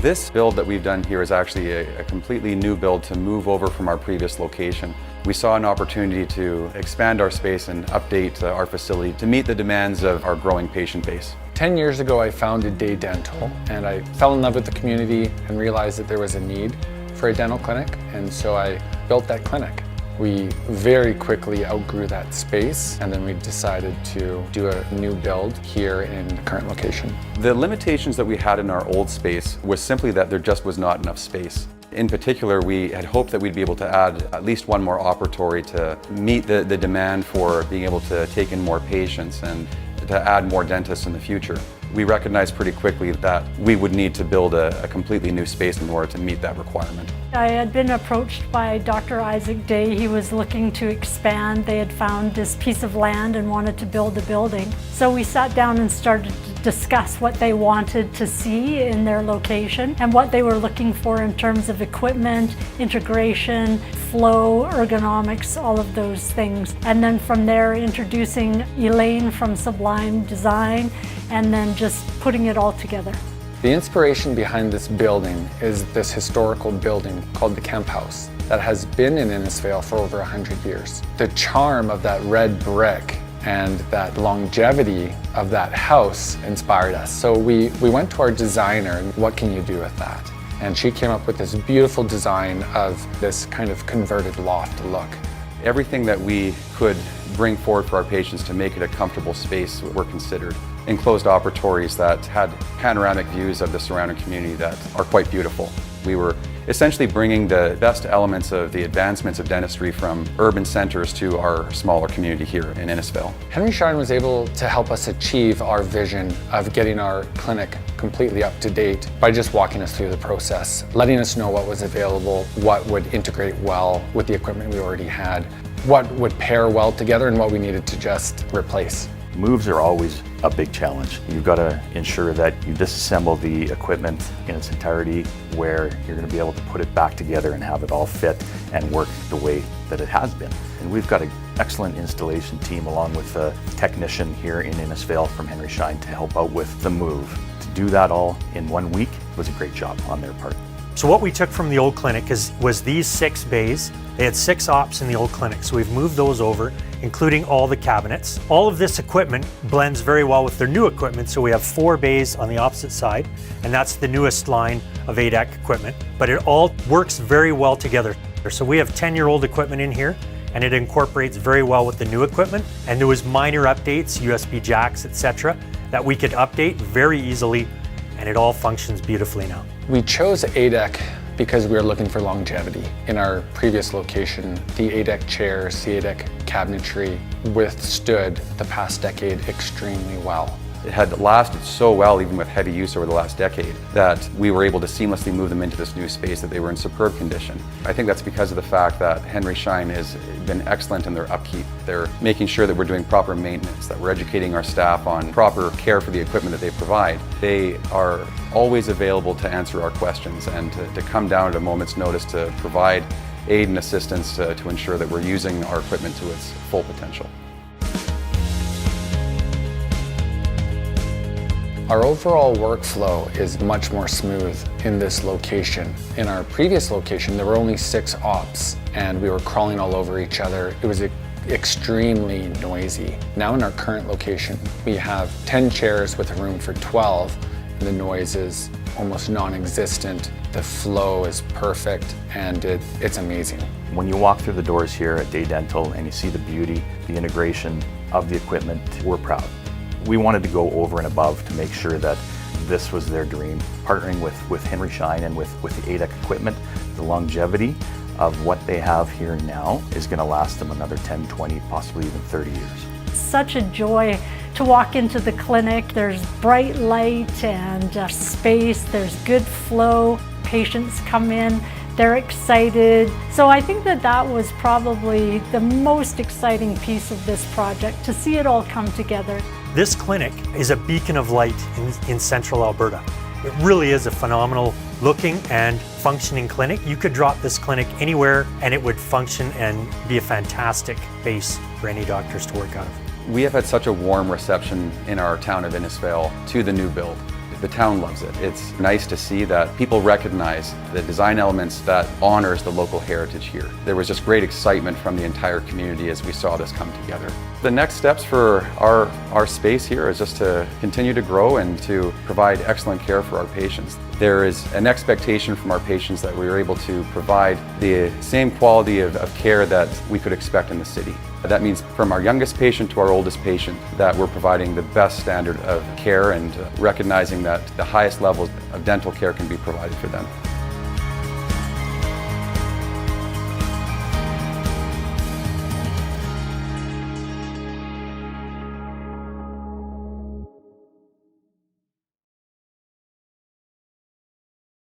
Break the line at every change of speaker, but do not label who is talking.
This build that we've done here is actually a completely new build to move over from our previous location. We saw an opportunity to expand our space and update our facility to meet the demands of our growing patient base.
10 years ago, I founded Day Dental, and I fell in love with the community and realized that there was a need for a dental clinic, and so I built that clinic. We very quickly outgrew that space, and then we decided to do a new build here in the current location.
The limitations that we had in our old space was simply that there just was not enough space. In particular, we had hoped that we'd be able to add at least one more operatory to meet the demand for being able to take in more patients and to add more dentists in the future. We recognized pretty quickly that we would need to build a completely new space in order to meet that requirement.
I had been approached by Dr. Isaac Day. He was looking to expand. They had found this piece of land and wanted to build a building. So we sat down and started to discuss what they wanted to see in their location and what they were looking for in terms of equipment, integration, flow, ergonomics, all of those things. And then from there, introducing Elaine from Sublime Design, and then just putting it all together.
The inspiration behind this building is this historical building called the Camp House that has been in Innisfail for over 100 years. The charm of that red brick and that longevity of that house inspired us. So we went to our designer, and what can you do with that? And she came up with this beautiful design of this kind of converted loft look.
Everything that we could bring forward for our patients to make it a comfortable space were considered. Enclosed operatories that had panoramic views of the surrounding community that are quite beautiful. We were essentially bringing the best elements of the advancements of dentistry from urban centers to our smaller community here in Innisfail.
Schein was able to help us achieve our vision of getting our clinic completely up to date by just walking us through the process, letting us know what was available, what would integrate well with the equipment we already had, what would pair well together, and what we needed to just replace.
Moves are always a big challenge. You've got to ensure that you disassemble the equipment in its entirety, where you're going to be able to put it back together and have it all fit and work the way that it has been. And we've got an excellent installation team along with a technician here in Innisfail from Schein to help out with the move. To do that all in 1 week was a great job on their part.
So what we took from the old clinic was these 6 bays. They had 6 ops in the old clinic, so we've moved those over, including all the cabinets. All of this equipment blends very well with their new equipment, so we have 4 bays on the opposite side, and that's the newest line of ADEC equipment, but it all works very well together. So we have 10-year-old equipment in here, and it incorporates very well with the new equipment, and there was minor updates, USB jacks, etc., that we could update very easily, and it all functions beautifully now.
We chose ADEC because we were looking for longevity. In our previous location, the ADEC chairs, the ADEC cabinetry withstood the past decade extremely well.
It had lasted so well, even with heavy use over the last decade, that we were able to seamlessly move them into this new space, that they were in superb condition. I think that's because of the fact that Schein has been excellent in their upkeep. They're making sure that we're doing proper maintenance, that we're educating our staff on proper care for the equipment that they provide. They are always available to answer our questions and to come down at a moment's notice to provide aid and assistance to ensure that we're using our equipment to its full potential.
Our overall workflow is much more smooth in this location. In our previous location, there were only 6 ops and we were crawling all over each other. It was extremely noisy. Now in our current location, we have 10 chairs with a room for 12, and the noise is almost non-existent. The flow is perfect, and it's amazing.
When you walk through the doors here at Day Dental and you see the beauty, the integration of the equipment, we're proud. We wanted to go over and above to make sure that this was their dream. Partnering with Schein and with the ADEC equipment, the longevity of what they have here now is going to last them another 10, 20, possibly even 30 years.
Such a joy to walk into the clinic. There's bright light and space, there's good flow. Patients come in, they're excited. So I think that was probably the most exciting piece of this project, to see it all come together.
This clinic is a beacon of light in central Alberta. It really is a phenomenal looking and functioning clinic. You could drop this clinic anywhere and it would function and be a fantastic base for any doctors to work out of.
We have had such a warm reception in our town of Innisfail to the new build. The town loves it. It's nice to see that people recognize the design elements that honors the local heritage here. There was just great excitement from the entire community as we saw this come together. The next steps for our space here is just to continue to grow and to provide excellent care for our patients. There is an expectation from our patients that we are able to provide the same quality of care that we could expect in the city. That means from our youngest patient to our oldest patient that we're providing the best standard of care and recognizing that the highest levels of dental care can be provided for them.